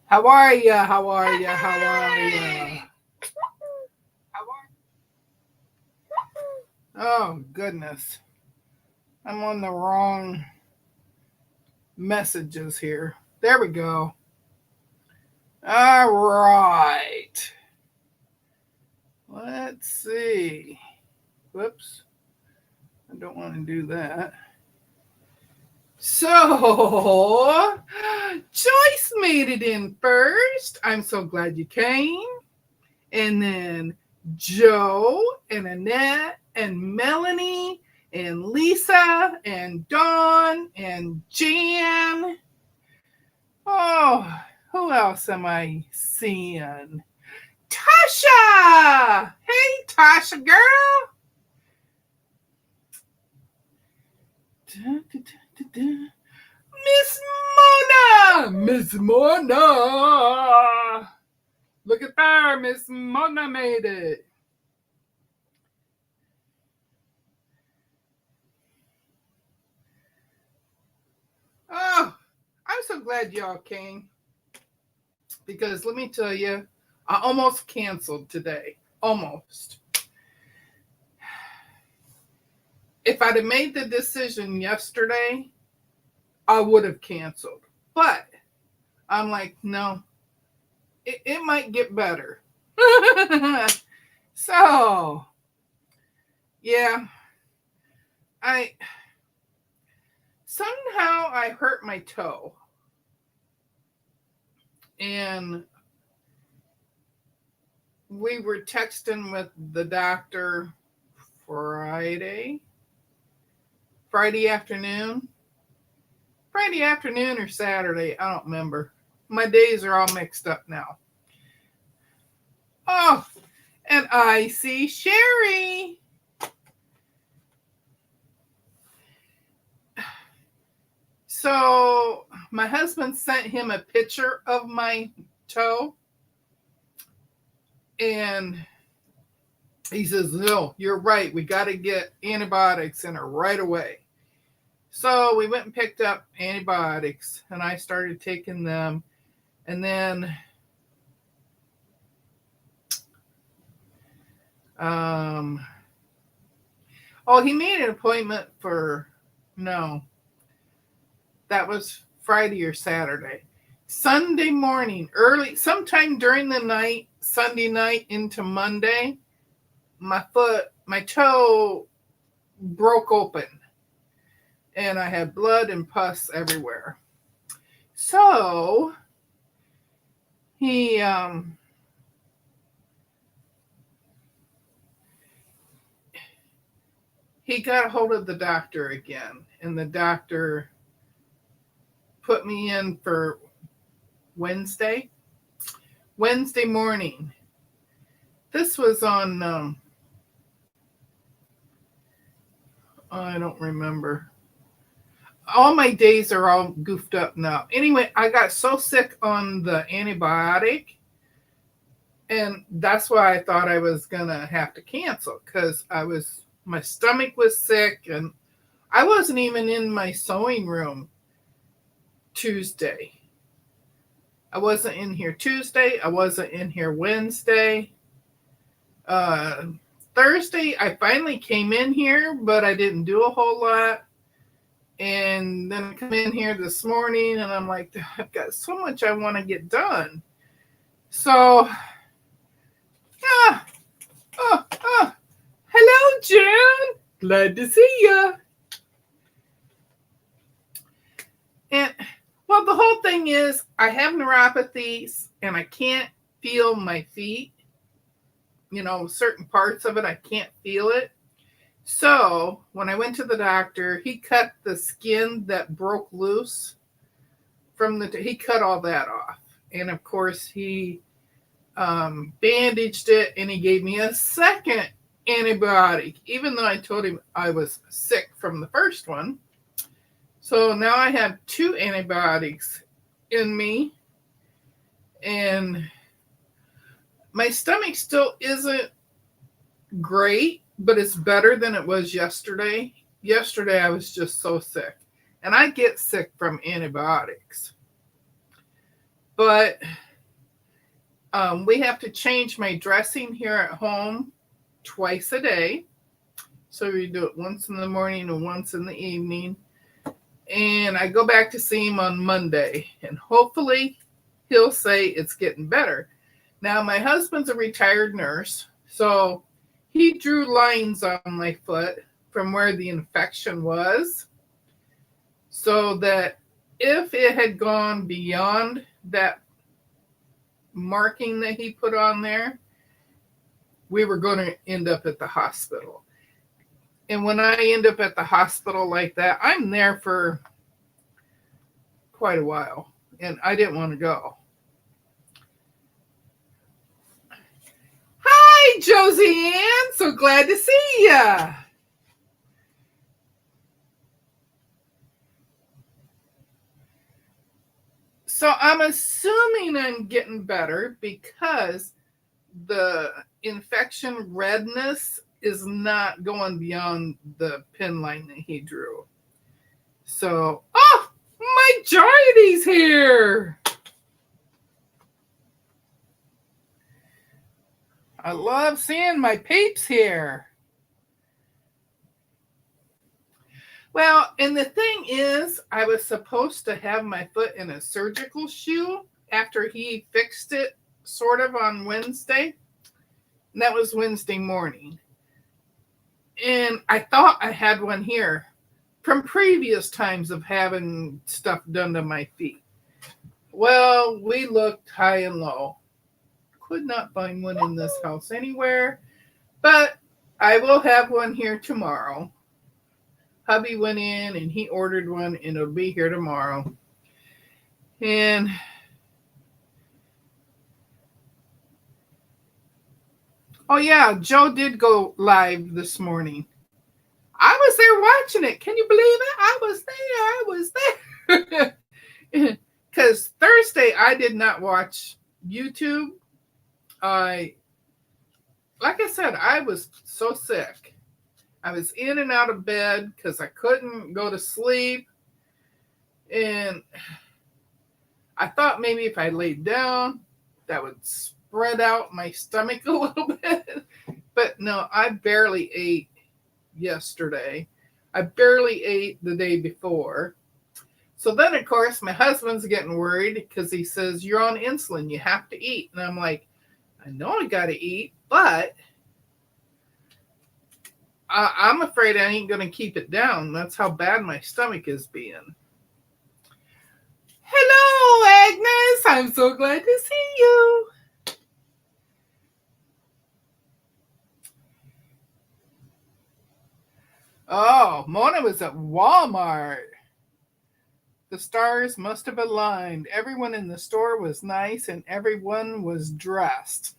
How are ya? How are ya? How are ya? Oh, goodness. I'm on the wrong messages here. There we go. All right. Let's see. Whoops. I don't want to do that. So, Joyce made it in first. I'm so glad you came. And then Joe and Annette and Melanie and Lisa and Dawn and Jan. Oh, who else am I seeing? Tasha! Hey, Tasha girl! Miss Mona! Miss Mona! Look at there, Miss Mona made it. Oh, I'm so glad y'all came because let me tell you, I almost canceled today. Almost. If I'd have made the decision yesterday, I would have canceled. But I'm like, no, it might get better. So, yeah, I somehow I hurt my toe. And we were texting with the doctor Friday, Friday afternoon, Friday afternoon or Saturday. I don't remember. My days are all mixed up now. Oh, and I see Sherry. So my husband sent him a picture of my toe. And he says, no, you're right. We got to get antibiotics in her right away. So we went and picked up antibiotics and I started taking them. And then he made an appointment for, no, that was Friday or Saturday. Sunday morning, early, sometime during the night, Sunday night into Monday, my toe broke open and I had blood and pus everywhere. So he got a hold of the doctor again, and the doctor put me in for Wednesday morning. This was on I don't remember. All my days are all goofed up now. Anyway, I got so sick on the antibiotic, and that's why I thought I was gonna have to cancel because my stomach was sick, and I wasn't even in my sewing room Tuesday. I wasn't in here Tuesday. I wasn't in here Wednesday. Uh, Thursday, I finally came in here, but I didn't do a whole lot. And then I come in here this morning and I'm like, I've got so much I want to get done. So, hello, Jen. Glad to see you. And, well, the whole thing is I have neuropathies and I can't feel my feet. Certain parts of it, I can't feel it. So when I went to the doctor, he cut the skin that broke loose he cut all that off. And of course, he bandaged it and he gave me a second antibiotic, even though I told him I was sick from the first one. So now I have 2 antibiotics in me. And my stomach still isn't great, but it's better than it was yesterday. Yesterday, I was just so sick. And I get sick from antibiotics. But we have to change my dressing here at home twice a day. So we do it once in the morning and once in the evening. And I go back to see him on Monday. And hopefully he'll say it's getting better. Now, my husband's a retired nurse. So he drew lines on my foot from where the infection was, so that if it had gone beyond that marking that he put on there, we were going to end up at the hospital. And when I end up at the hospital like that, I'm there for quite a while, and I didn't want to go. Hi, Josie Ann. So glad to see ya. So I'm assuming I'm getting better because the infection redness is not going beyond the pin line that he drew. So, oh, my Joydy's here. I love seeing my peeps here. Well, and the thing is, I was supposed to have my foot in a surgical shoe after he fixed it sort of on Wednesday. And that was Wednesday morning. And I thought I had one here from previous times of having stuff done to my feet. Well, we looked high and low. Could not find one in this house anywhere. But I will have one here tomorrow. Hubby went in and he ordered one, and it'll be here tomorrow. And oh yeah, Joe did go live this morning. I was there watching it. Can you believe it? I was there. Because Thursday I did not watch YouTube. Like I said, I was so sick. I was in and out of bed because I couldn't go to sleep. And I thought maybe if I laid down, that would spread out my stomach a little bit. But no, I barely ate yesterday. I barely ate the day before. So then, of course, my husband's getting worried because he says, you're on insulin. You have to eat. And I'm like, I know I got to eat, but I'm afraid I ain't going to keep it down. That's how bad my stomach is being. Hello, Agnes. I'm so glad to see you. Oh, Mona was at Walmart. The stars must have aligned. Everyone in the store was nice and everyone was dressed.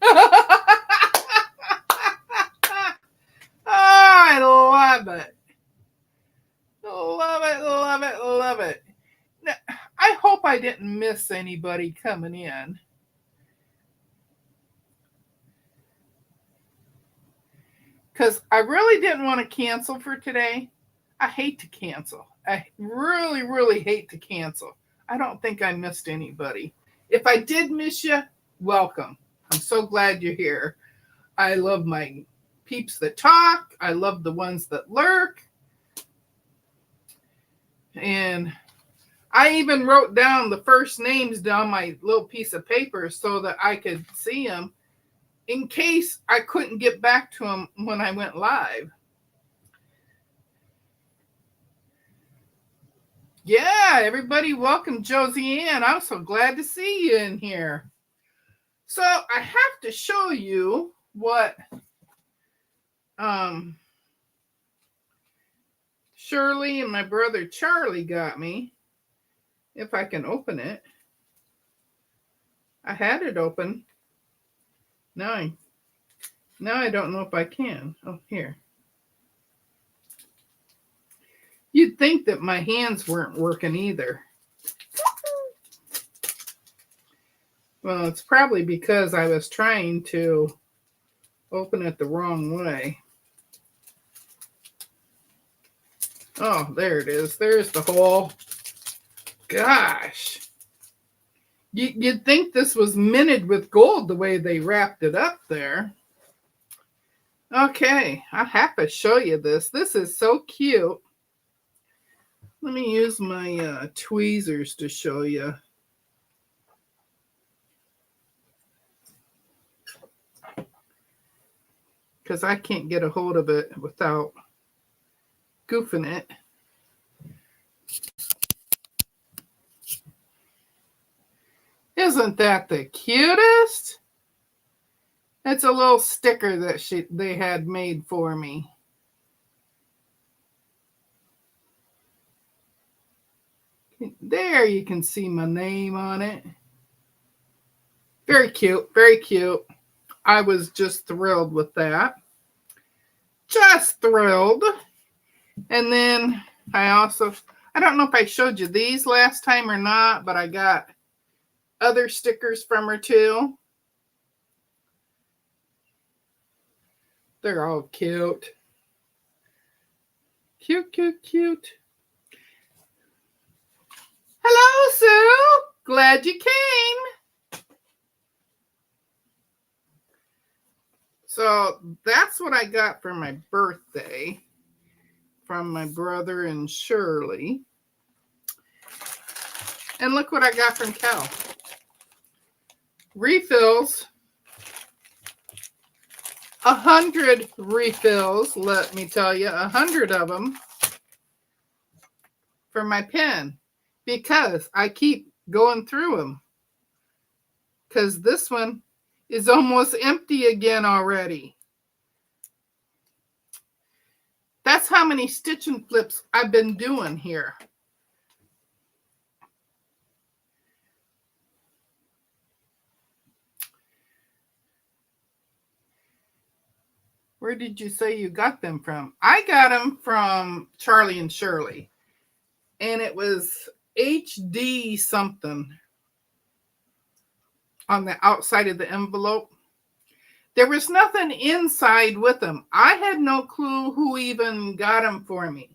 I love it. Love it, love it, love it. Now, I hope I didn't miss anybody coming in. Because I really didn't want to cancel for today. I hate to cancel. I really, really hate to cancel. I don't think I missed anybody. If I did miss you, welcome. I'm so glad you're here. I love my peeps that talk. I love the ones that lurk. And I even wrote down the first names down my little piece of paper so that I could see them in case I couldn't get back to them when I went live. Yeah, everybody, welcome Josie Ann. I'm so glad to see you in here. So I have to show you what Shirley and my brother Charlie got me. If I can open it. I had it open. Now I don't know if I can. Oh, here. You'd think that my hands weren't working either. Well, it's probably because I was trying to open it the wrong way. Oh, there it is. There's the hole. Gosh. You'd think this was minted with gold the way they wrapped it up there. Okay, I have to show you this. This is so cute. Let me use my tweezers to show you. Because I can't get a hold of it without goofing it. Isn't that the cutest? It's a little sticker that they had made for me. There you can see my name on it. Very cute, very cute. I was just thrilled with that. Just thrilled. And then I don't know if I showed you these last time or not, but I got other stickers from her too. They're all cute. Cute, cute, cute. Hello, Sue. Glad you came. So that's what I got for my birthday from my brother and Shirley. And look what I got from Cal. Refills. 100 refills, let me tell you, 100 of them for my pen because I keep going through them because this one is almost empty again already. That's how many stitch and flips I've been doing here. Where did you say you got them from? I got them from Charlie and Shirley. And it was HD something on the outside of the envelope. There was nothing inside with them. I had no clue who even got them for me.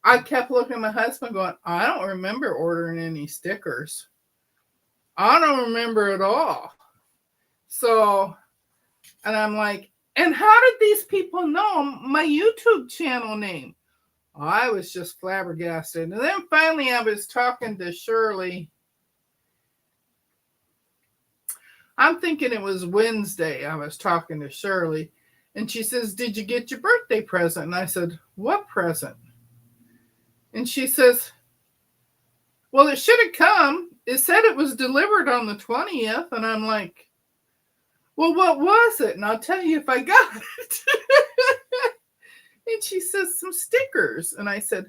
I kept looking at my husband going, I don't remember ordering any stickers. I don't remember at all. So, and I'm like, and how did these people know my YouTube channel name? I was just flabbergasted. And then finally I was talking to Shirley. I'm thinking it was Wednesday. I was talking to Shirley. And she says, did you get your birthday present? And I said, what present? And she says, well, it should have come. It said it was delivered on the 20th. And I'm like, well, what was it? And I'll tell you if I got it. And she says, some stickers. And I said,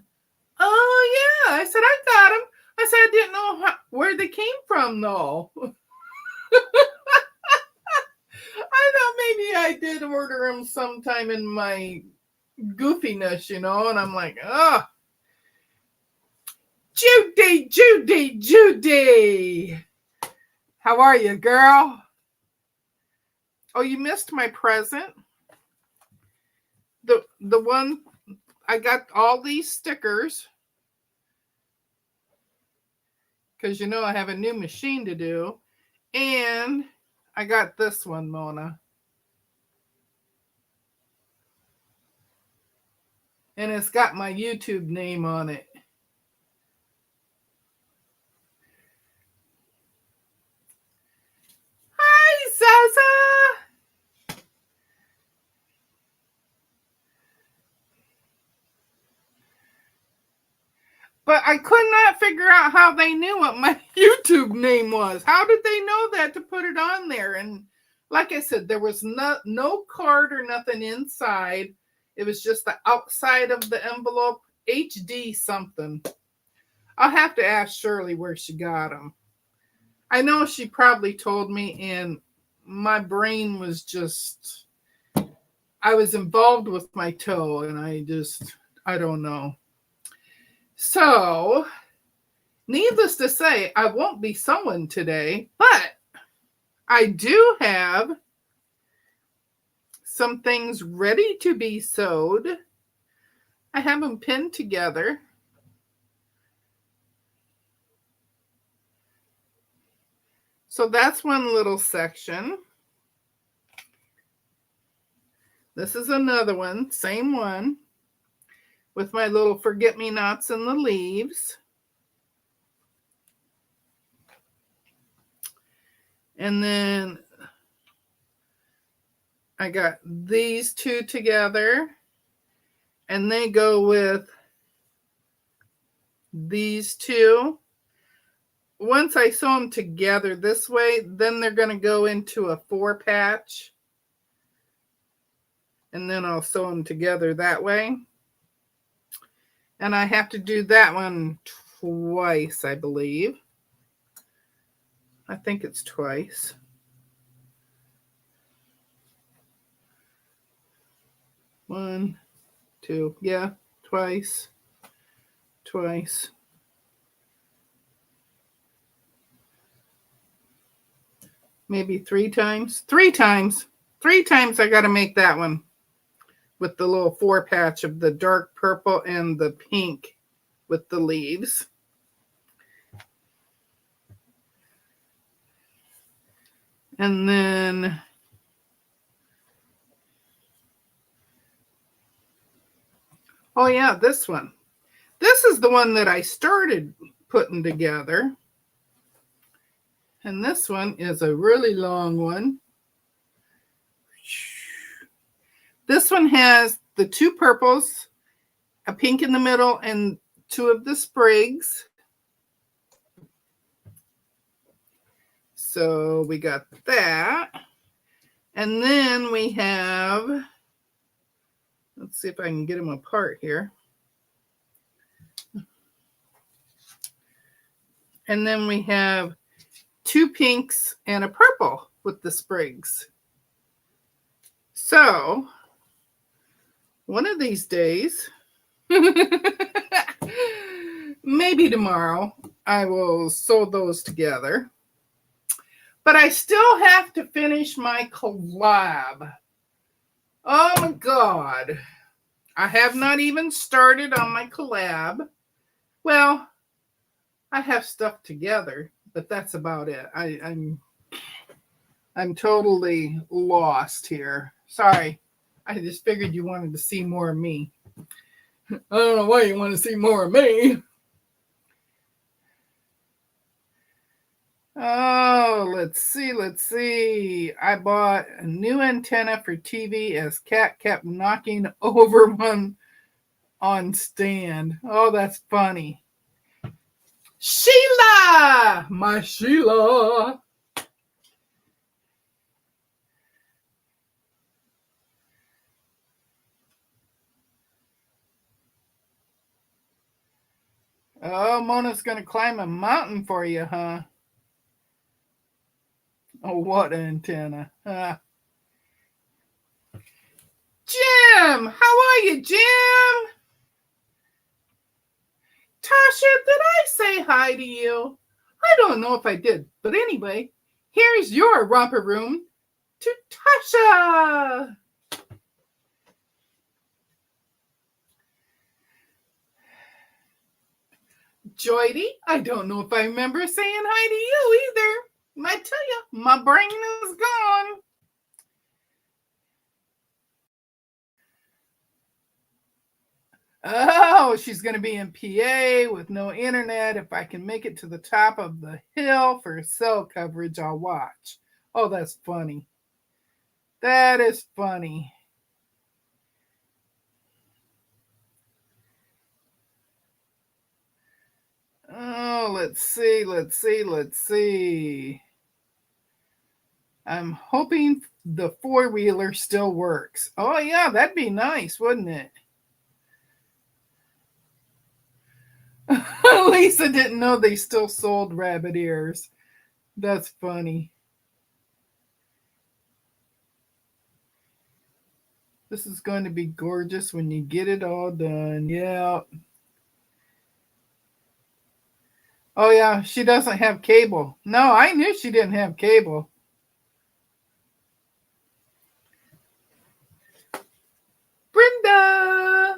oh, yeah. I said, I got them. I said, I didn't know where they came from, though. I thought maybe I did order them sometime in my goofiness, you know. And I'm like, oh. Judy, Judy, Judy. How are you, girl? Oh, you missed my present. The one, I got all these stickers. Because you know I have a new machine to do. And I got this one, Mona. And it's got my YouTube name on it. Hi, Zaza. But I could not figure out how they knew what my YouTube name was. How did they know that to put it on there? And like I said, there was no card or nothing inside. It was just the outside of the envelope, HD something. I'll have to ask Shirley where she got them. I know she probably told me, and my brain was just, I was involved with my toe, and I don't know. So, needless to say, I won't be sewing today, but I do have some things ready to be sewed. I have them pinned together. So that's one little section. This is another one, same one, with my little forget-me-nots and the leaves. And then I got these two together, and they go with these two. Once I sew them together this way, then they're going to go into a 4-patch. And then I'll sew them together that way. And I have to do that one twice, I believe. I think it's twice. One, two, yeah, twice, twice. Maybe 3 times. 3 times. 3 times I got to make that one with the little 4-patch of the dark purple and the pink with the leaves. And then oh yeah, this one. This is the one that I started putting together. And this one is a really long one. This one has the 2 purples, a pink in the middle, and 2 of the sprigs. So we got that. And then we have, let's see if I can get them apart here. And then we have 2 pinks and a purple with the sprigs. So one of these days, maybe tomorrow, I will sew those together. But I still have to finish my collab. Oh my God. I have not even started on my collab. Well, I have stuff together, but that's about it. I'm totally lost here. Sorry. I just figured you wanted to see more of me. I don't know why you want to see more of me. Oh, let's see. I bought a new antenna for TV as Cat kept knocking over one on stand. Oh, that's funny. Sheila! My Sheila! Oh, Mona's going to climb a mountain for you, huh? Oh, what antenna? Jim! How are you, Jim? Tasha, did I say hi to you? I don't know if I did, but anyway, here's your romper room to Tasha. Joydy, I don't know if I remember saying hi to you either. I tell you, my brain is gone. Oh, she's going to be in PA with no internet. If I can make it to the top of the hill for cell coverage, I'll watch. Oh, that's funny. That is funny. Oh, let's see. I'm hoping the 4-wheeler still works. Oh, yeah, that'd be nice, wouldn't it? Lisa didn't know they still sold rabbit ears. That's funny. This is going to be gorgeous when you get it all done. Yeah. Oh, yeah, she doesn't have cable. No, I knew she didn't have cable. Brenda!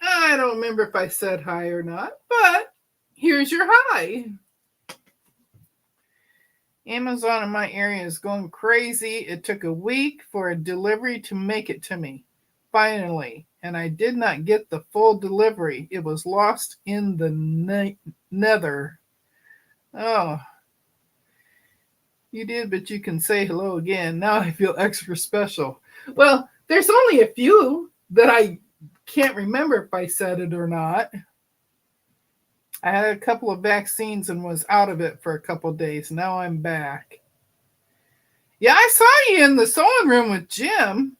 I don't remember if I said hi or not, but here's your hi. Amazon in my area is going crazy. It took a week for a delivery to make it to me. Finally, and I did not get the full delivery. It was lost in the nether. Oh, you did, but you can say hello again. Now I feel extra special. Well, there's only a few that I can't remember if I said it or not. I had a couple of vaccines and was out of it for a couple of days. Now I'm back. Yeah, I saw you in the sewing room with Jim.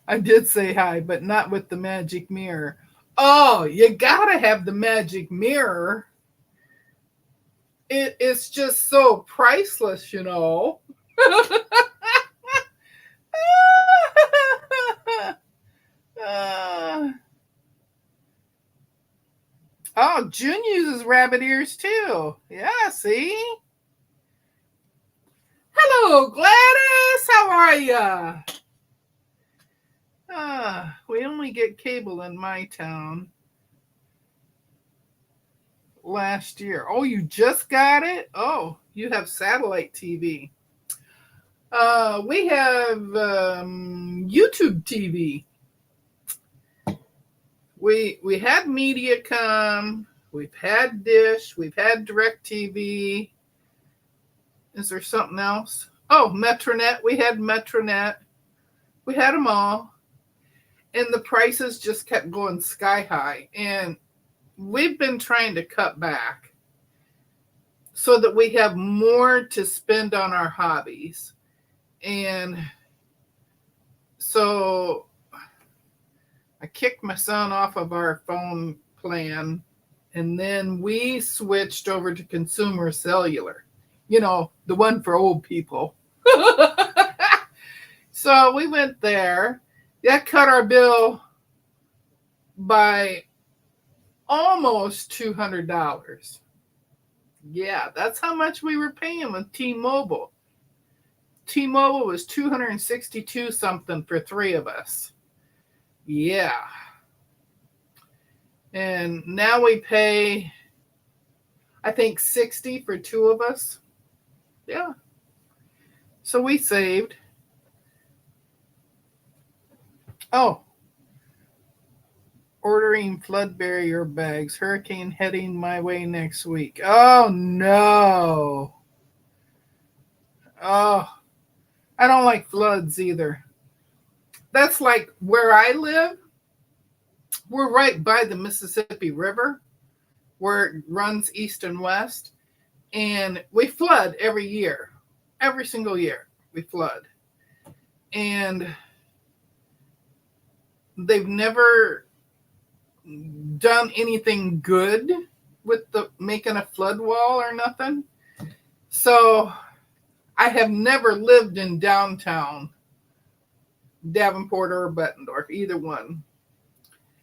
I did say hi, but not with the magic mirror. Oh, you gotta have the magic mirror. It is just so priceless, you know. Oh, June uses rabbit ears too. Yeah, see? Hello, Gladys. How are ya? We only get cable in my town last year. Oh, you just got it? Oh, you have satellite TV. We have YouTube TV. We had Mediacom. We've had Dish. We've had DirecTV. Is there something else? Oh, Metronet. We had Metronet. We had them all. And the prices just kept going sky high. And we've been trying to cut back so that we have more to spend on our hobbies. And so I kicked my son off of our phone plan, and then we switched over to Consumer Cellular, you know, the one for old people. So we went there. That cut our bill by almost $200. Yeah, that's how much we were paying with T-Mobile. T-Mobile was $262 something for three of us. Yeah. And now we pay, I think, $60 for two of us. Yeah. So we saved. Oh. Ordering flood barrier bags. Hurricane heading my way next week. Oh, no. Oh. I don't like floods either. That's like where I live. We're right by the Mississippi River, where it runs east and west. And we flood every year. Every single year we flood. And they've never done anything good with the making a flood wall or nothing. So I have never lived in downtown Davenport or Bettendorf, either one.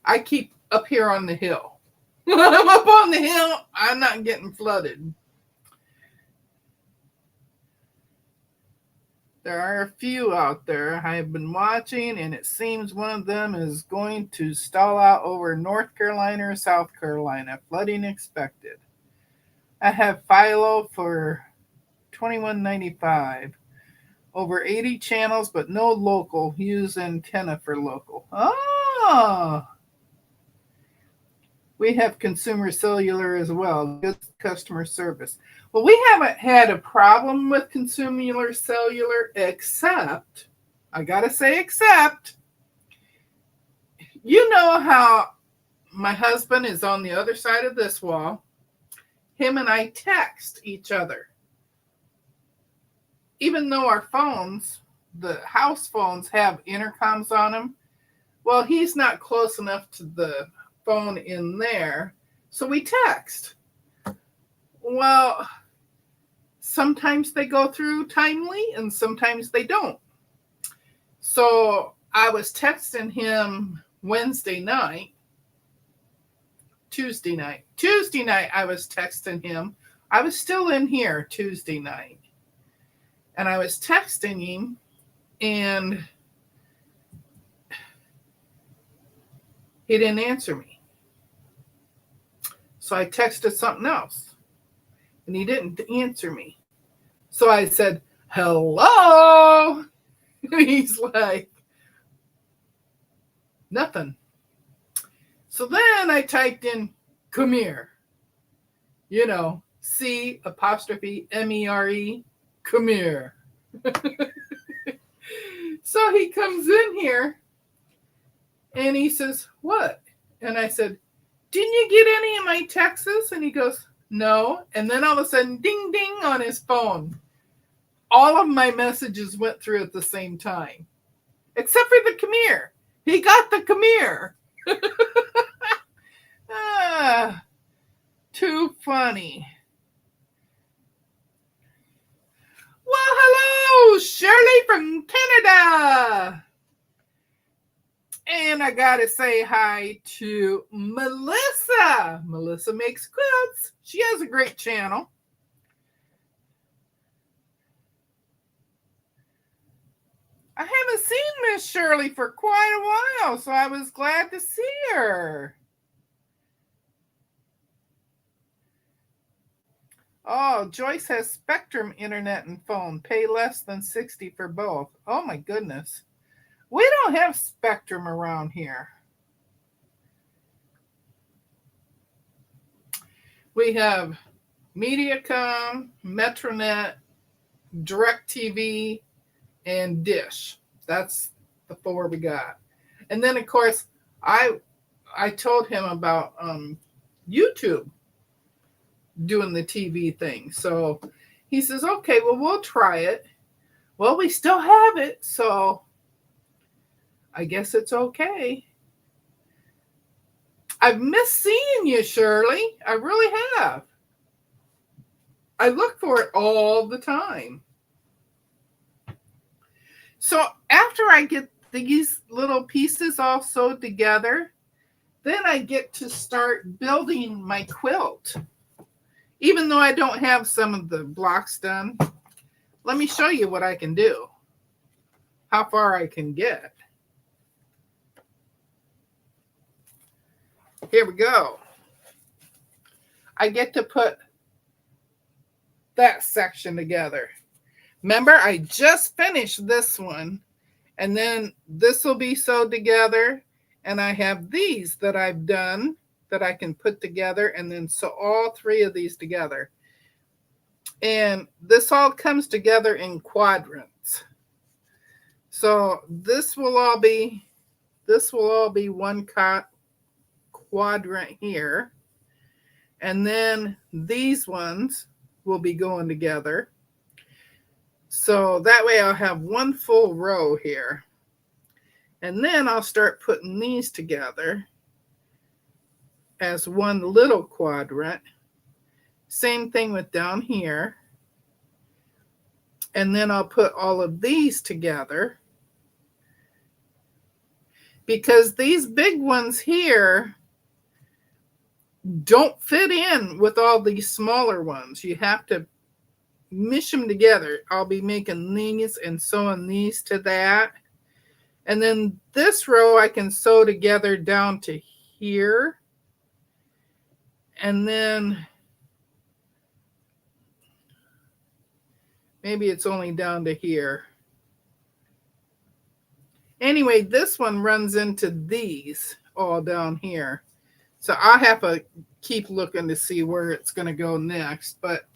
I keep up here on the hill. When I'm up on the hill, I'm not getting flooded. There are a few out there I have been watching, and it seems one of them is going to stall out over North Carolina or South Carolina. Flooding expected. I have Philo for $21.95. Over 80 channels, but no local. Use antenna for local. Oh! We have Consumer Cellular as well. Good customer service. Well, we haven't had a problem with Consumer Cellular except, I gotta say except, you know how my husband is on the other side of this wall. Him and I text each other. Even though our phones, the house phones, have intercoms on them, well, he's not close enough to the phone in there, so we text. Well, sometimes they go through timely and sometimes they don't. So I was texting him Tuesday night I was texting him. I was still in here Tuesday night, and I was texting him, and he didn't answer me. So I texted something else. and he didn't answer me. So I said, hello. And he's like, nothing. So then I typed in, come here. You know, C''MERE, come here. So he comes in here and he says, what? And I said, didn't you get any of my texts? And he goes, no. And then all of a sudden, ding, ding on his phone. All of my messages went through at the same time, except for the come here. He got the come here. Too funny. Well, hello, Shirley from Canada. And I got to say hi to Melissa. Melissa makes quilts. She has a great channel. I haven't seen Miss Shirley for quite a while, so I was glad to see her. Oh, Joyce has Spectrum internet and phone. Pay less than $60 for both. Oh my goodness. We don't have Spectrum around here. We have Mediacom, Metronet, DirecTV, and Dish. That's the 4 we got. And then of course I told him about YouTube doing the TV thing. So he says, okay, well, we'll try it. Well, we still have it, so I guess it's okay. I've missed seeing you, Shirley. I really have. I look for it all the time. So after I get these little pieces all sewed together, then I get to start building my quilt. Even though I don't have some of the blocks done, let me show you what I can do, how far I can get. Here we go. I get to put that section together. Remember, I just finished this one, and then this will be sewed together, and I have these that I've done that I can put together, and then sew all 3 of these together. And this all comes together in quadrants. So this will all be one quadrant here. And then these ones will be going together. So that way I'll have one full row here. And then I'll start putting these together as one little quadrant. Same thing with down here. And then I'll put all of these together, because these big ones here don't fit in with all these smaller ones. You have to mish them together. I'll be making these and sewing these to that. And then this row I can sew together down to here. And then maybe it's only down to here. Anyway, this one runs into these all down here. So I'll have to keep looking to see where it's going to go next. But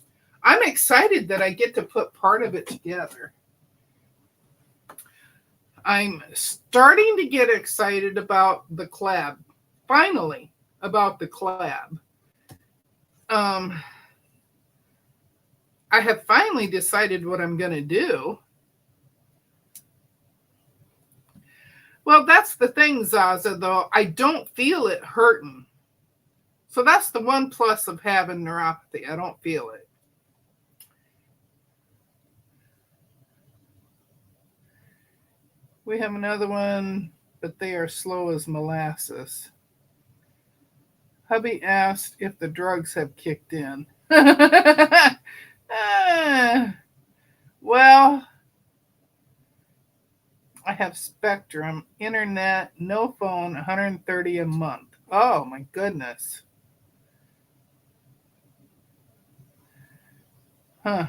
I'm excited that I get to put part of it together. I'm starting to get excited about the collab. Finally, about the collab. I have finally decided what I'm going to do. Well, that's the thing, Zaza, though. I don't feel it hurting. So that's the one plus of having neuropathy. I don't feel it. We have another one, but they are slow as molasses. Hubby asked if the drugs have kicked in. Well, I have Spectrum, internet, no phone, $130 a month. Oh my goodness. Huh.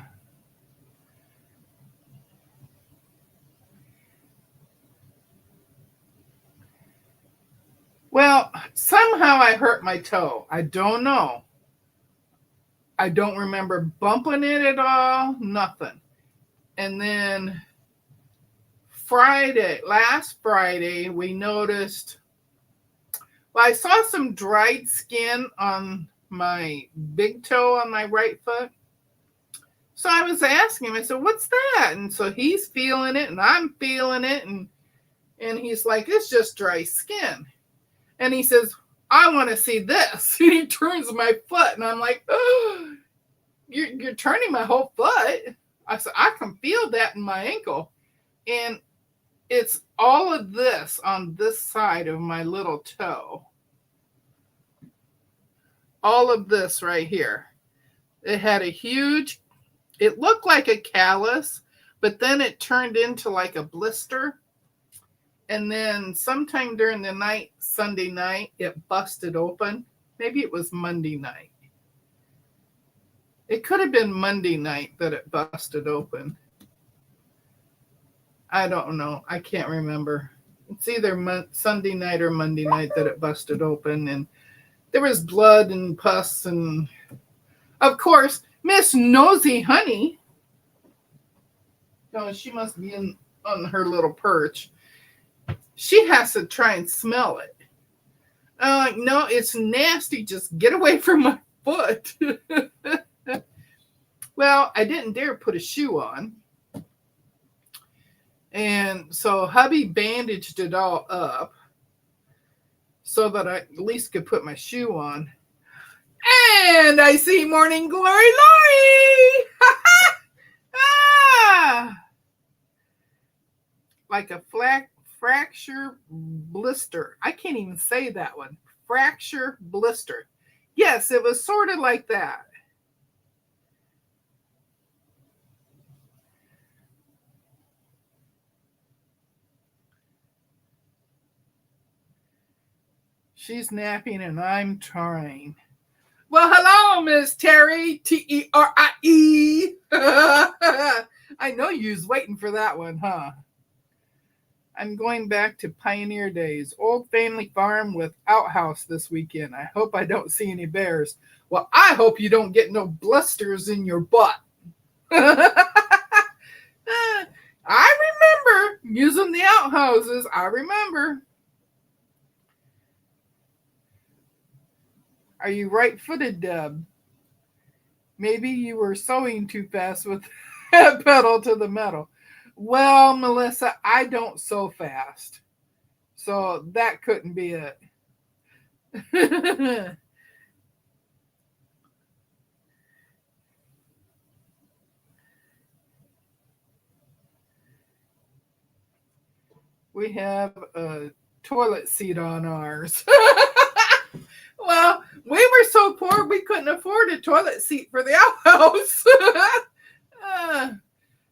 Well, somehow I hurt my toe. I don't know. I don't remember bumping it at all, nothing. And then last Friday, we noticed, well, I saw some dried skin on my big toe on my right foot. So I was asking him, I said, what's that? And so he's feeling it and I'm feeling it. And he's like, it's just dry skin. And he says, I want to see this. And he turns my foot and I'm like, oh, you're turning my whole foot. I said, I can feel that in my ankle. And it's all of this on this side of my little toe. All of this right here. It had it looked like a callus, but then it turned into like a blister. And then sometime during the night, Sunday night, it busted open. Maybe it was Monday night. It could have been Monday night that it busted open. I don't know. I can't remember. It's either Sunday night or Monday night that it busted open. And there was blood and pus. And of course, Miss Nosy Honey. Oh, she must be on her little perch. She has to try and smell it. I'm like, no, it's nasty. Just get away from my foot. Well, I didn't dare put a shoe on. And so hubby bandaged it all up so that I at least could put my shoe on. And I see Morning Glory Lori. Ah! Like a fracture blister. I can't even say that one. Fracture blister. Yes, it was sort of like that. She's napping and I'm trying. Well, hello, Miss Terry. Terie. I know you was waiting for that one, huh? I'm going back to pioneer days. Old family farm with outhouse this weekend. I hope I don't see any bears. Well, I hope you don't get no blisters in your butt. I remember using the outhouses. I remember. Are you right-footed, Deb? Maybe you were sewing too fast with that pedal to the metal. Well, Melissa, I don't sew fast. So that couldn't be it. We have a toilet seat on ours. Well, we were so poor we couldn't afford a toilet seat for the outhouse.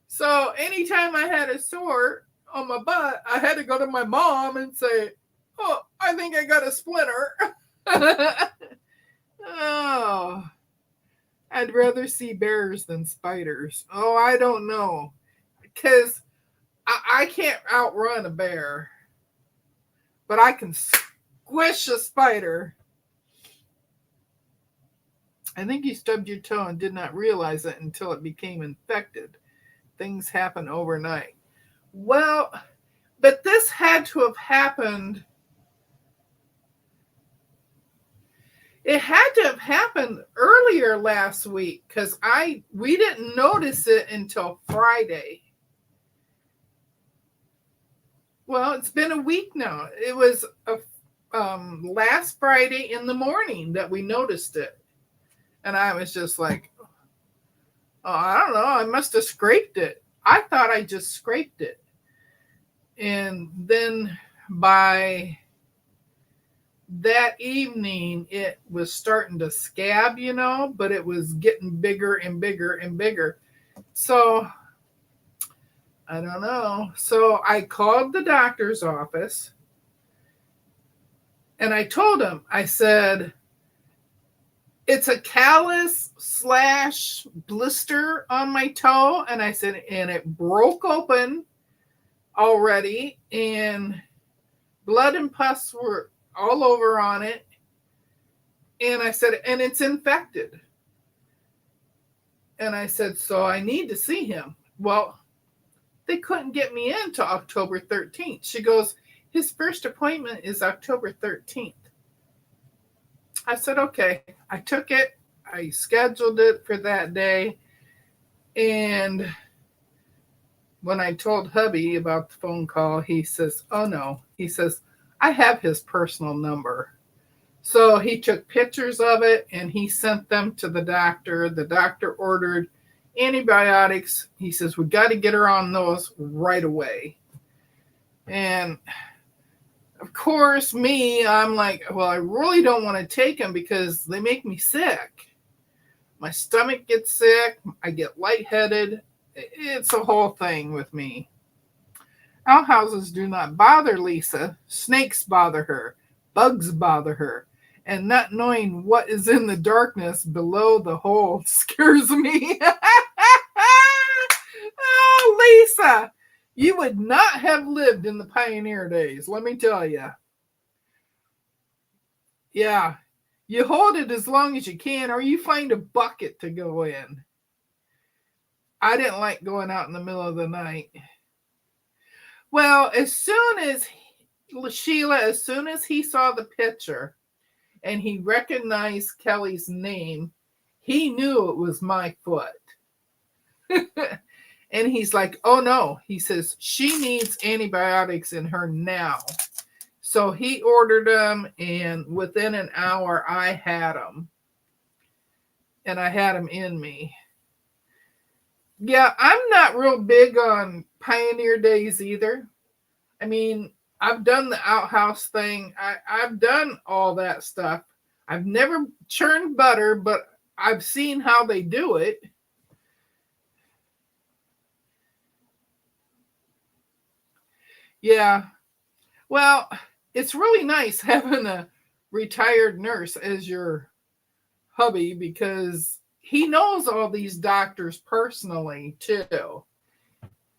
So anytime I had a sore on my butt, I had to go to my mom and say, oh, I think I got a splinter. Oh, I'd rather see bears than spiders. Oh, I don't know. Because I can't outrun a bear, but I can squish a spider. I think you stubbed your toe and did not realize it until it became infected. Things happen overnight. Well, but this had to have happened. It had to have happened earlier last week because we didn't notice it until Friday. Well, it's been a week now. It was last Friday in the morning that we noticed it. And I was just like, oh, I don't know. I must have scraped it. I thought I just scraped it. And then by that evening, it was starting to scab, but it was getting bigger and bigger and bigger. So I don't know. So I called the doctor's office and I told him, I said, it's a callus / blister on my toe. And I said, and it broke open already, and blood and pus were all over on it. And I said, and it's infected. And I said, so I need to see him. Well, they couldn't get me in till October 13th. She goes, his first appointment is October 13th. I said, okay. I took it. I scheduled it for that day. And when I told hubby about the phone call, he says, oh no. He says, I have his personal number. So he took pictures of it and he sent them to the doctor. The doctor ordered antibiotics. He says, we got to get her on those right away. And of course, I'm like, well, I really don't want to take them because they make me sick. My stomach gets sick. I get lightheaded. It's a whole thing with me. Outhouses do not bother Lisa. Snakes bother her. Bugs bother her. And not knowing what is in the darkness below the hole scares me. Oh, Lisa, you would not have lived in the pioneer days, let me tell you. Yeah, you hold it as long as you can, or you find a bucket to go in. I didn't like going out in the middle of the night. Well, as soon as he saw the picture and he recognized Kelly's name, he knew it was my foot. And he's like, oh no, he says, she needs antibiotics in her now. So he ordered them, and within an hour I had them. And I had them in me. Yeah, I'm not real big on pioneer days either. I mean, I've done the outhouse thing. I've done all that stuff. I've never churned butter, but I've seen how they do it. Yeah. Well, it's really nice having a retired nurse as your hubby because he knows all these doctors personally too.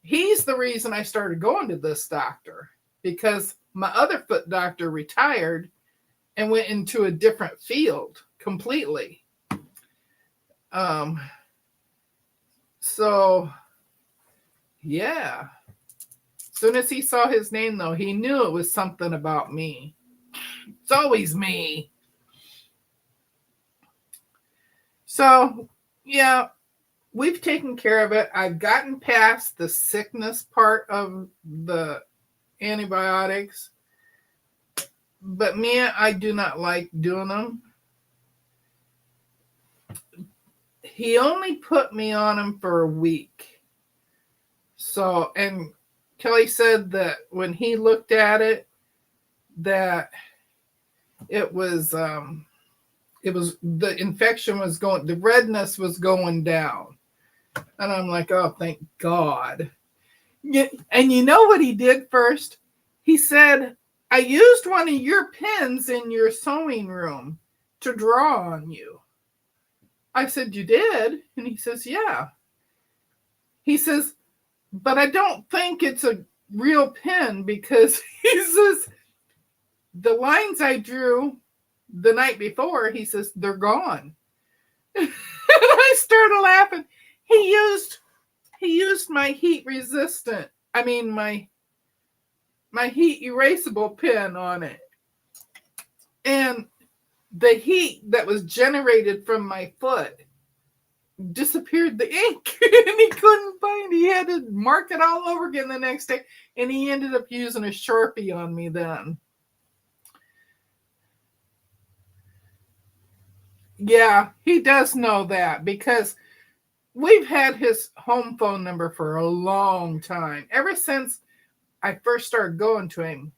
He's the reason I started going to this doctor because my other foot doctor retired and went into a different field completely. So yeah. As soon as he saw his name, though, he knew it was something about me. It's always me. So, yeah, we've taken care of it. I've gotten past the sickness part of the antibiotics. But me, I do not like doing them. He only put me on them for a week. So, and Kelly said that when he looked at it, that it was the infection was going, the redness was going down. And I'm like, oh, thank God. Yeah, and you know what he did first? He said, I used one of your pens in your sewing room to draw on you. I said, you did? And he says, yeah. He says, but I don't think it's a real pen because he says, the lines I drew the night before, he says, they're gone. And I started laughing. He used my heat resistant, my heat erasable pen on it. And the heat that was generated from my foot disappeared the ink. And he couldn't find it. He had to mark it all over again the next day. And he ended up using a Sharpie on me then. Yeah, he does know that because we've had his home phone number for a long time. Ever since I first started going to him,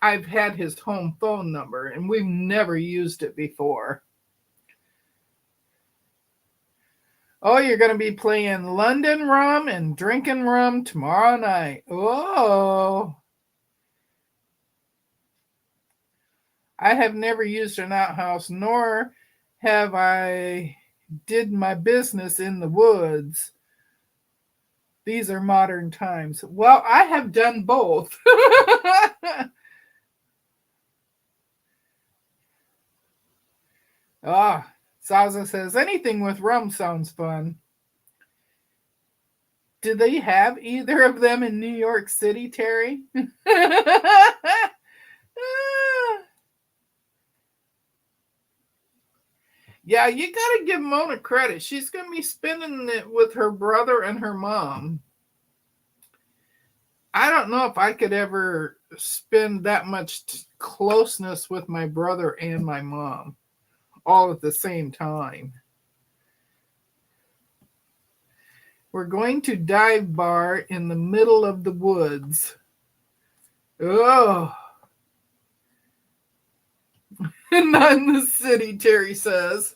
I've had his home phone number and we've never used it before. Oh, you're going to be playing London rum and drinking rum tomorrow night. Oh. I have never used an outhouse, nor have I did my business in the woods? These are modern times. Well, I have done both. Ah, Zaza says anything with rum sounds fun. Do they have either of them in New York City, Terry? Yeah, you got to give Mona credit. She's going to be spending it with her brother and her mom. I don't know if I could ever spend that much closeness with my brother and my mom all at the same time. We're going to dive bar in the middle of the woods. Oh. Not in the city, Terry says.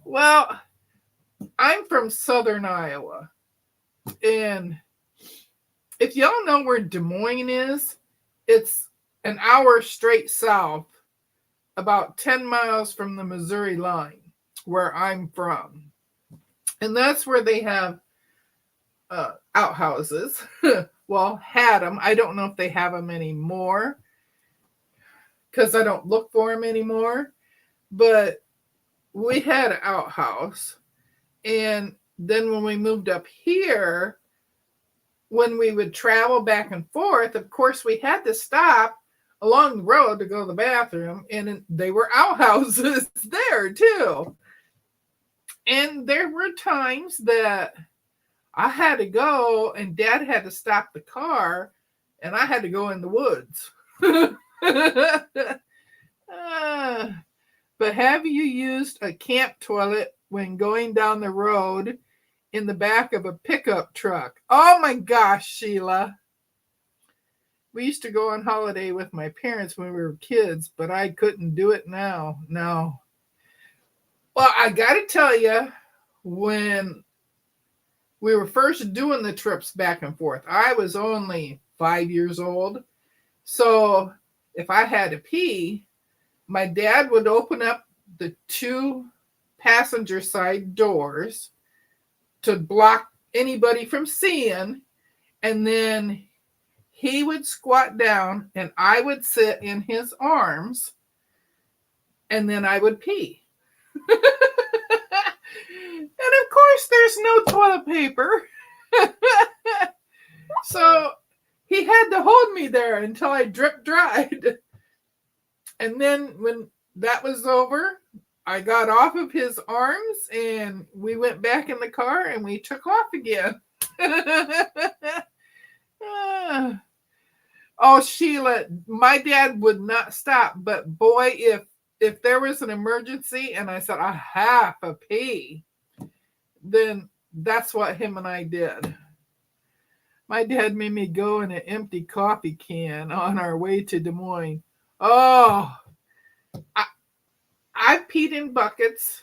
Well, I'm from southern Iowa. And if y'all know where Des Moines is, it's an hour straight south, about 10 miles from the Missouri line, where I'm from. And that's where they have outhouses. Well, had them. I don't know if they have them anymore because I don't look for them anymore. But we had an outhouse. And then when we moved up here, when we would travel back and forth, of course, we had to stop along the road to go to the bathroom. And they were outhouses there, too. And there were times that I had to go and Dad had to stop the car and I had to go in the woods. But have you used a camp toilet when going down the road in the back of a pickup truck? Oh my gosh, Sheila. We used to go on holiday with my parents when we were kids, but I couldn't do it now. No. Well, I got to tell you, when we were first doing the trips back and forth, I was only 5 years old. So if I had to pee, my dad would open up the 2 passenger side doors to block anybody from seeing. And then he would squat down and I would sit in his arms and then I would pee. And of course, there's no toilet paper. So he had to hold me there until I drip dried. And then when that was over, I got off of his arms and we went back in the car and we took off again. Oh, Sheila, my dad would not stop. But boy, if there was an emergency and I said, I have to pee, then that's what him and I did. My dad made me go in an empty coffee can on our way to Des Moines. Oh, I've peed in buckets.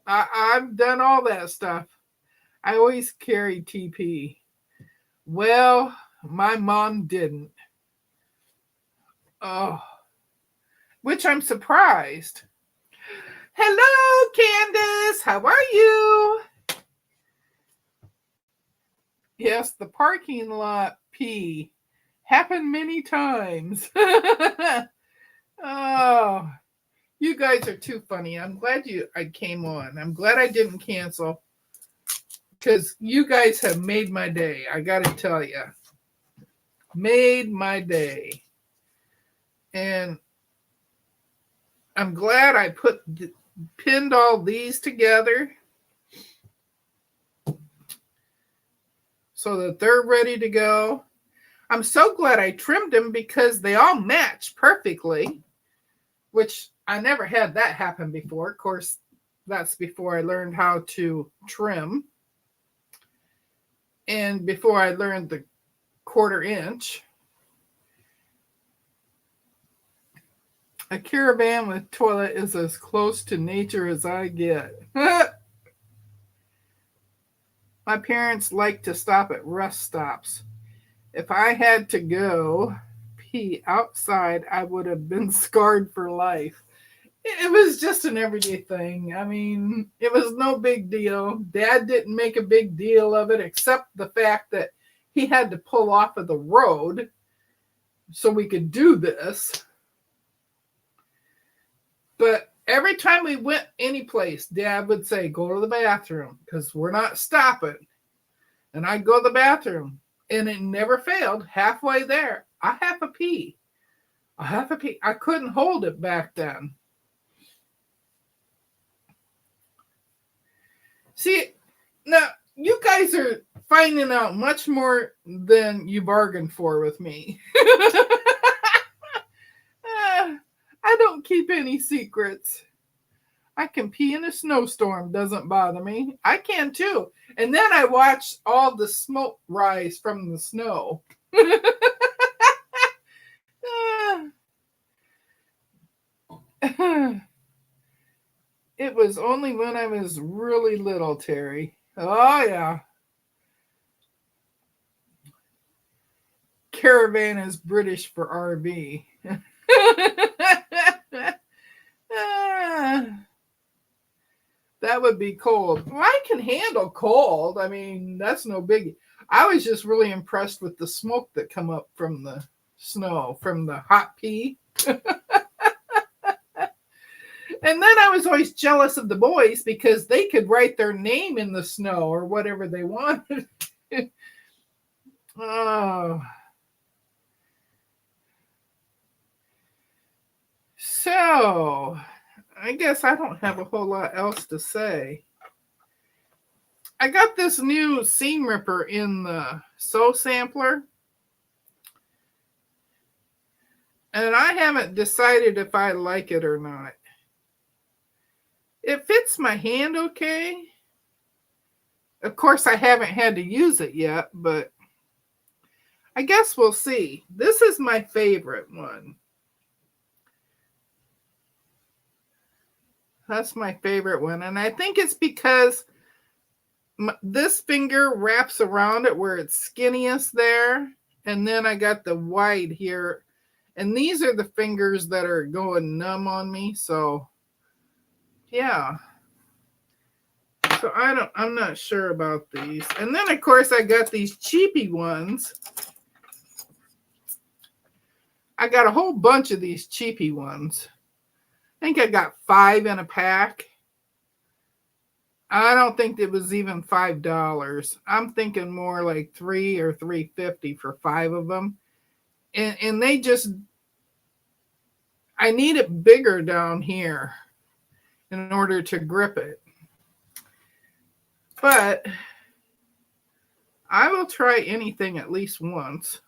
I've done all that stuff. I always carried TP. Well, my mom didn't. Oh, which I'm surprised. Hello, Candace. How are you? Yes, the parking lot pee happened many times. Oh, you guys are too funny. I'm glad I came on. I'm glad I didn't cancel because you guys have made my day. I got to tell you, made my day. And I'm glad I pinned all these together so that they're ready to go. I'm so glad I trimmed them because they all match perfectly, which I never had that happen before. Of course, that's before I learned how to trim and before I learned the 1/4 inch. A caravan with toilet is as close to nature as I get. My parents like to stop at rest stops. If I had to go pee outside, I would have been scarred for life. It was just an everyday thing. I mean, it was no big deal. Dad didn't make a big deal of it, except the fact that he had to pull off of the road so we could do this. But every time we went any place, Dad would say, go to the bathroom because we're not stopping. And I'd go to the bathroom, and it never failed. Halfway there, I have a pee. I have a pee. I couldn't hold it back then. See, now you guys are finding out much more than you bargained for with me. I don't keep any secrets. I can pee in a snowstorm, doesn't bother me. I can too. And then I watch all the smoke rise from the snow. It was only when I was really little, Terry. Oh, yeah. Caravan is British for RV. That would be cold. Well, I can handle cold. I mean, that's no biggie. I was just really impressed with the smoke that come up from the snow, from the hot pee. And then I was always jealous of the boys because they could write their name in the snow or whatever they wanted. Oh. So, I guess I don't have a whole lot else to say. I got this new seam ripper in the Sew Sampler. And I haven't decided if I like it or not. It fits my hand okay. Of course, I haven't had to use it yet, but I guess we'll see. This is my favorite one. That's my favorite one. And I think it's because this finger wraps around it where it's skinniest there. And then I got the wide here. And these are the fingers that are going numb on me. So, yeah. So I'm not sure about these. And then, of course, I got these cheapy ones. I got a whole bunch of these cheapy ones. I think I got 5 in a pack. I don't think it was even $5. I'm thinking more like $3 or $3.50 for 5 of them. And they just, I need it bigger down here in order to grip it. But I will try anything at least once.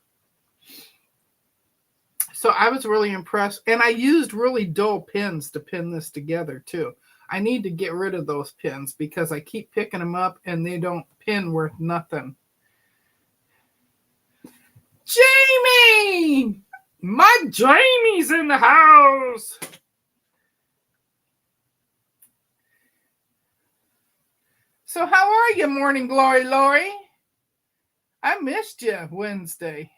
So I was really impressed. And I used really dull pins to pin this together too. I need to get rid of those pins because I keep picking them up and they don't pin worth nothing. Jamie! My Jamie's in the house! So how are you, Morning Glory Lori? I missed you Wednesday.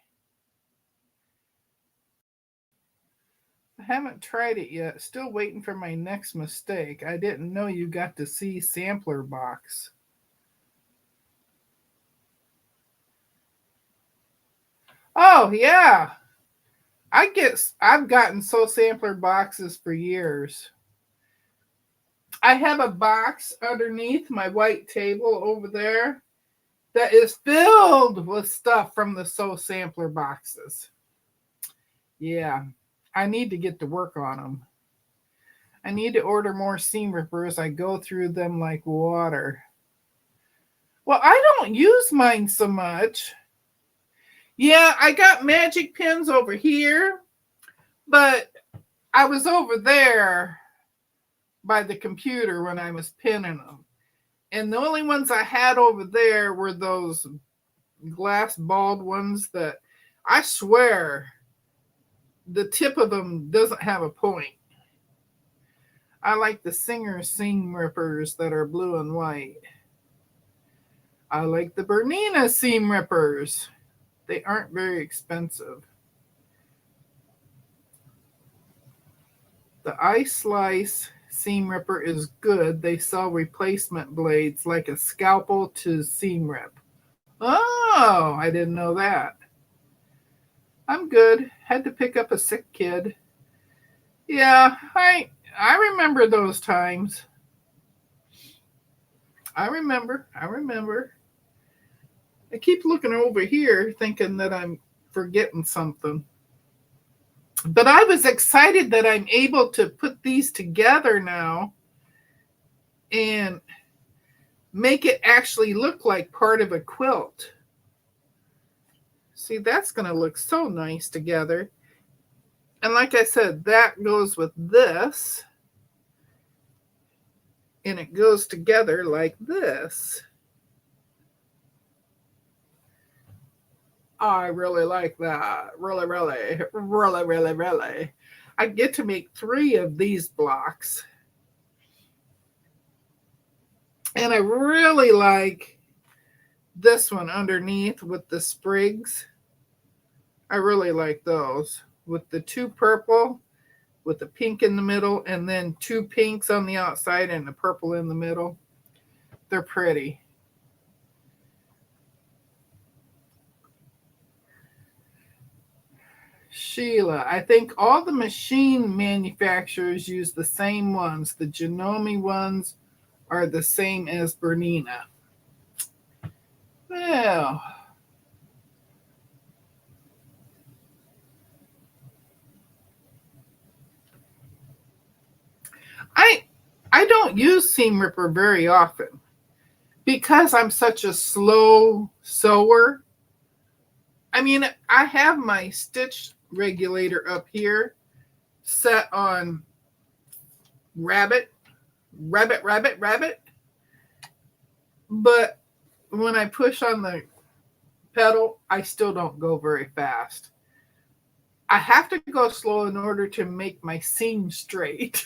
I haven't tried it yet. Still waiting for my next mistake. I didn't know you got to see sampler box. Oh, yeah. I've gotten Sew Sampler boxes for years. I have a box underneath my white table over there that is filled with stuff from the Sew Sampler boxes. Yeah, I need to get to work on them. I need to order more seam rippers. I go through them like water. Well, I don't use mine so much. Yeah, I got magic pins over here, but I was over there by the computer when I was pinning them. And the only ones I had over there were those glass balled ones that I swear the tip of them doesn't have a point. I like the Singer seam rippers that are blue and white. I like the Bernina seam rippers. They aren't very expensive. The Ice Slice seam ripper is good. They sell replacement blades like a scalpel to seam rip. Oh, I didn't know that. I'm good. Had to pick up a sick kid. Yeah, I remember those times. I remember. I keep looking over here thinking that I'm forgetting something. But I was excited that I'm able to put these together now and make it actually look like part of a quilt. See, that's going to look so nice together. And like I said, that goes with this. And it goes together like this. I really like that. Really. I get to make 3 of these blocks. And I really like this one underneath with the sprigs. I really like those. With the 2 purple, with the pink in the middle, and then 2 pinks on the outside and the purple in the middle. They're pretty. Sheila, I think all the machine manufacturers use the same ones. The Janome ones are the same as Bernina. Well, I don't use seam ripper very often because I'm such a slow sewer. I mean, I have my stitch regulator up here set on rabbit. But when I push on the pedal, I still don't go very fast. I have to go slow in order to make my seam straight.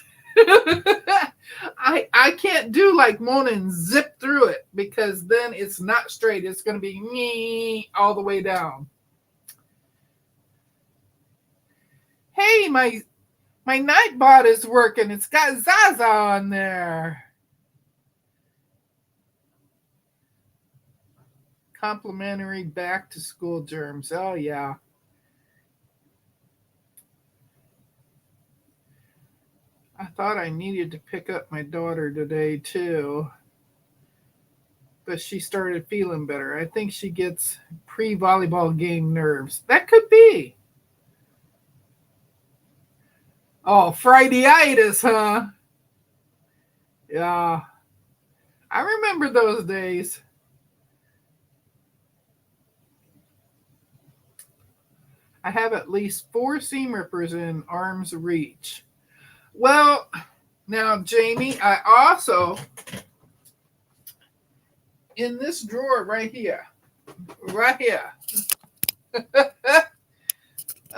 I can't do like Mona and zip through it because then it's not straight. It's going to be me all the way down. Hey, my Nightbot is working. It's got Zaza on there. Complimentary back to school germs. Oh, yeah. I thought I needed to pick up my daughter today, too. But she started feeling better. I think she gets pre-volleyball game nerves. That could be. Oh, Friday-itis, huh? Yeah. I remember those days. I have at least 4 seam rippers in arm's reach. Well, now, Jamie, I also, in this drawer right here.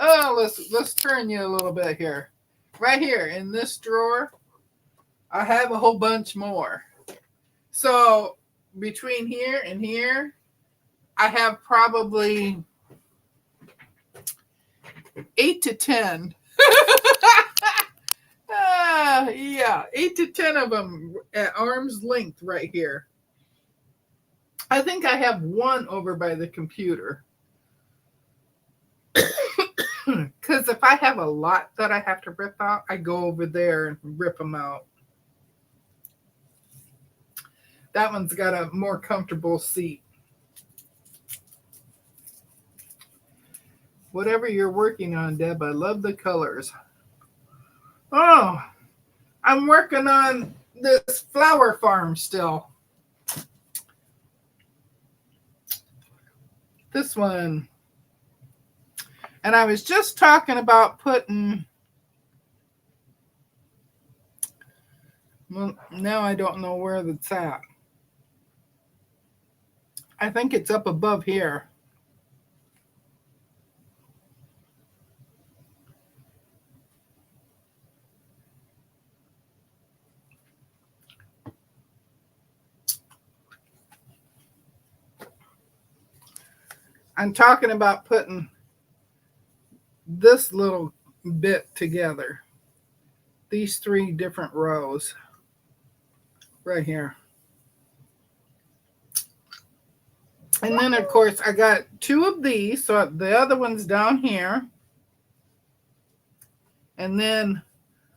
Oh, let's turn you a little bit here. Right here in this drawer, I have a whole bunch more. So between here and here, I have probably 8 to 10. Yeah, 8 to 10 of them at arm's length right here. I think I have one over by the computer. Because if I have a lot that I have to rip out, I go over there and rip them out. That one's got a more comfortable seat. Whatever you're working on, Deb, I love the colors. Oh, I'm working on this flower farm still. This one. And I was just talking about putting, well, now I don't know where that's at. I think it's up above here. I'm talking about putting this little bit together. these 3 different rows right here. And then, of course, I got 2 of these. So the other one's down here. And then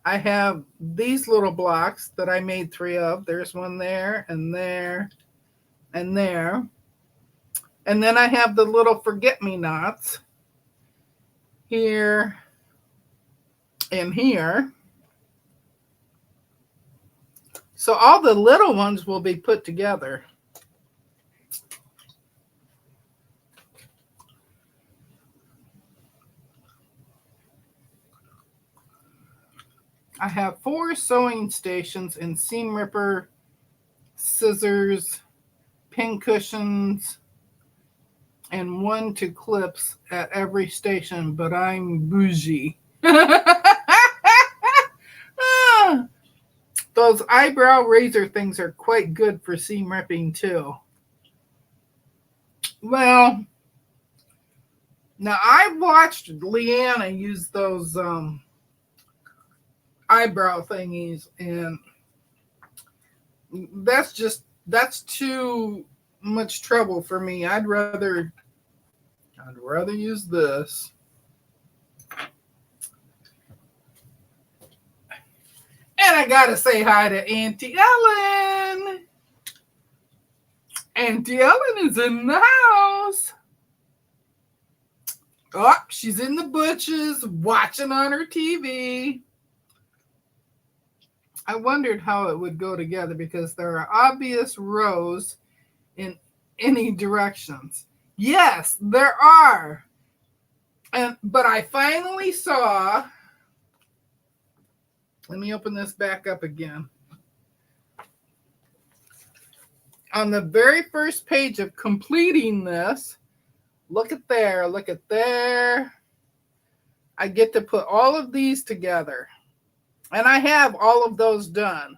I have these little blocks that I made 3 of. There's one there and there and there. And then I have the little forget-me-nots here and here. So all the little ones will be put together. I have 4 sewing stations and seam ripper, scissors, pin cushions, and 1 to clips at every station, but I'm bougie. Those eyebrow razor things are quite good for seam ripping too. Well, now I've watched Leanna use those eyebrow thingies, and that's too much trouble for me. I'd rather use this. And I gotta say hi to Auntie Ellen. Auntie Ellen is in the house. Oh, she's in the bushes watching on her TV. I wondered how it would go together because there are obvious rows in any directions. Yes, there are. But I finally saw, let me open this back up again. On the very first page of completing this, look at there. I get to put all of these together. And I have all of those done.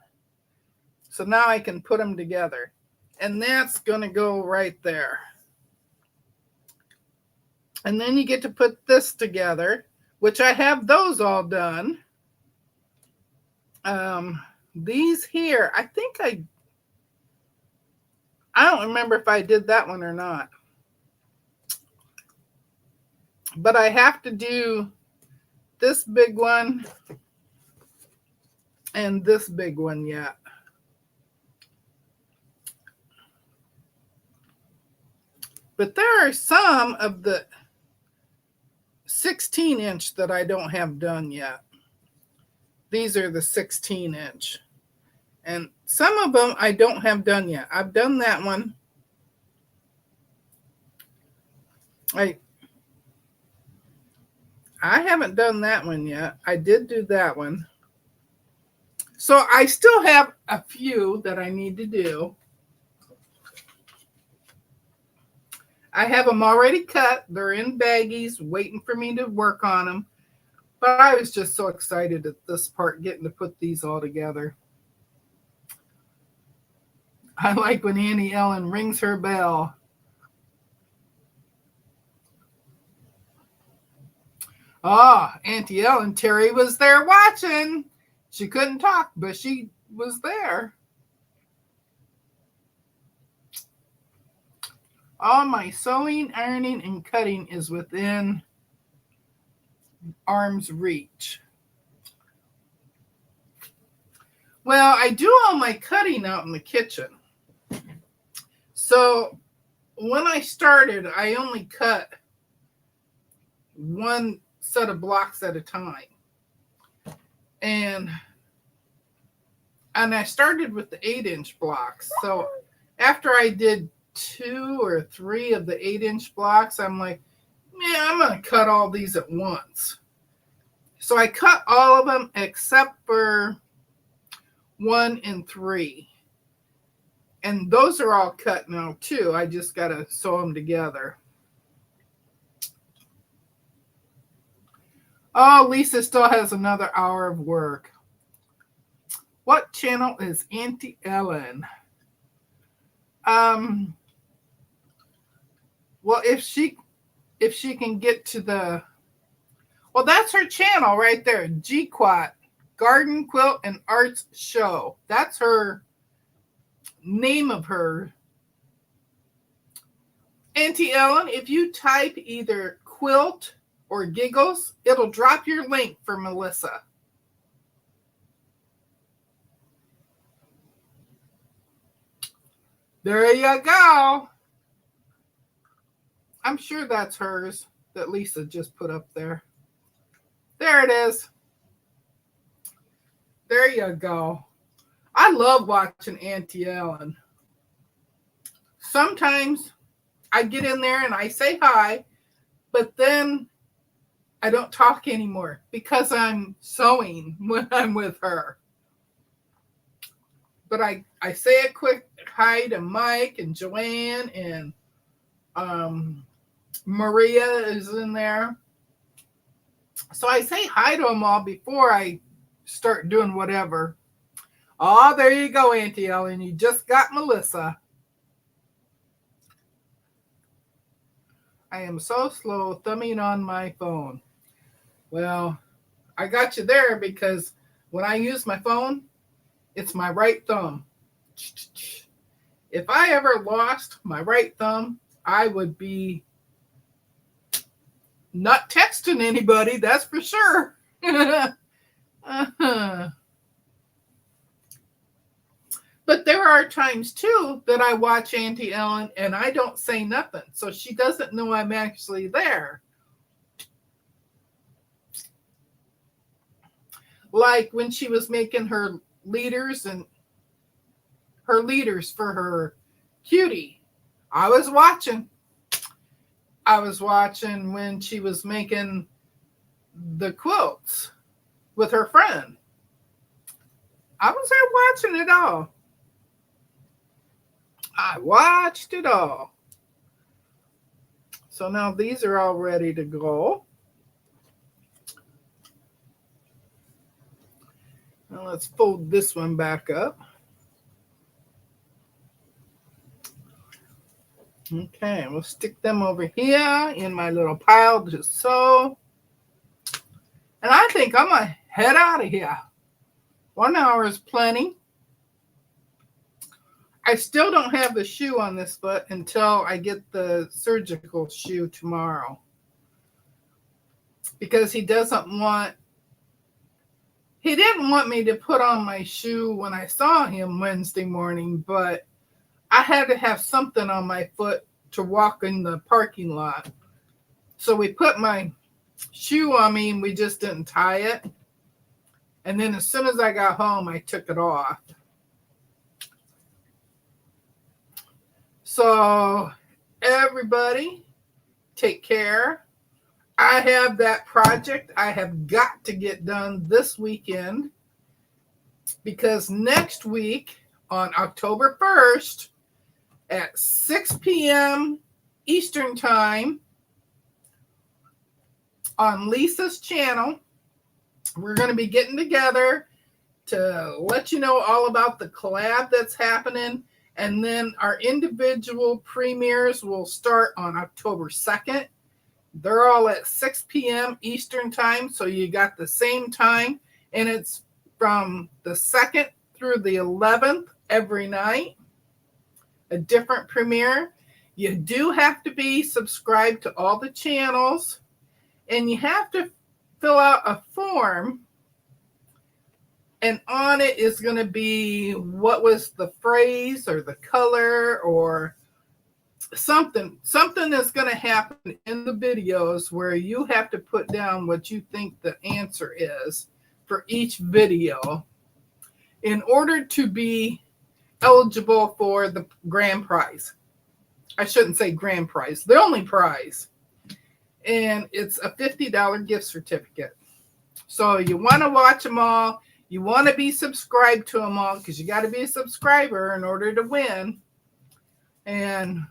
So now I can put them together. And that's going to go right there. And then you get to put this together, which I have those all done. These here, I think I don't remember if I did that one or not. But I have to do this big one and this big one yet. But there are some of the 16-inch that I don't have done yet. These are the 16-inch. And some of them I don't have done yet. I've done that one. I haven't done that one yet. I did do that one. So I still have a few that I need to do. I have them already cut. They're in baggies, waiting for me to work on them. But I was just so excited at this part, getting to put these all together. I like when Auntie Ellen rings her bell. Oh, Auntie Ellen, Terry was there watching. She couldn't talk, but she was there. All my sewing, ironing, and cutting is within arm's reach. Well, I do all my cutting out in the kitchen. So when I started, I only cut one set of blocks at a time. And I started with the 8-inch blocks. So after I did 2 or 3 of the 8-inch blocks, I'm like, yeah, I'm going to cut all these at once. So I cut all of them except for 1 and 3. And those are all cut now too. I just got to sew them together. Oh, Lisa still has another hour of work. What channel is Auntie Ellen? Well, if she can get to the, well, that's her channel right there, GQuat Garden Quilt and Arts Show. That's her name of her. Auntie Ellen, if you type either quilt or giggles, it'll drop your link for Melissa. There you go. I'm sure that's hers that Lisa just put up there. There it is. There you go. I love watching Auntie Ellen. Sometimes I get in there and I say hi, but then I don't talk anymore because I'm sewing when I'm with her. But I say a quick hi to Mike and Joanne, and Maria is in there. So I say hi to them all before I start doing whatever. Oh, there you go, Auntie Ellen. You just got Melissa. I am so slow thumbing on my phone. Well, I got you there because when I use my phone, it's my right thumb. If I ever lost my right thumb, I would be not texting anybody, that's for sure. But there are times, too, that I watch Auntie Ellen and I don't say nothing. So she doesn't know I'm actually there. Like when she was making her leaders for her cutie. I was watching. I was watching when she was making the quilts with her friend. I was there watching it all. I watched it all. So now these are all ready to go. Now let's fold this one back up. Okay, we'll stick them over here in my little pile to sew. And I think I'm going to head out of here. 1 hour is plenty. I still don't have the shoe on this foot until I get the surgical shoe tomorrow. Because he didn't want me to put on my shoe when I saw him Wednesday morning, but I had to have something on my foot to walk in the parking lot. So we put my shoe on me and we just didn't tie it. And then as soon as I got home, I took it off. So everybody, take care. I have that project I have got to get done this weekend because next week on October 1st at 6 p.m. Eastern Time on Lisa's channel, we're going to be getting together to let you know all about the collab that's happening. And then our individual premieres will start on October 2nd. They're all at 6 p.m. Eastern Time, so you got the same time. And it's from the 2nd through the 11th every night. A different premiere. You do have to be subscribed to all the channels. And you have to fill out a form. And on it is going to be what was the phrase or the color or something. Something that's going to happen in the videos where you have to put down what you think the answer is for each video in order to be eligible for the grand prize. I shouldn't say grand prize, the only prize. And it's a $50 gift certificate. So you want to watch them all. You want to be subscribed to them all because you got to be a subscriber in order to win. And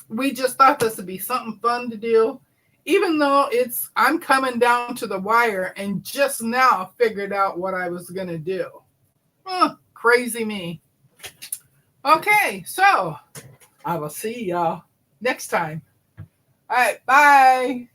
we just thought this would be something fun to do. Even though I'm coming down to the wire and just now figured out what I was going to do. Crazy me. Okay, so I will see y'all next time. All right, bye.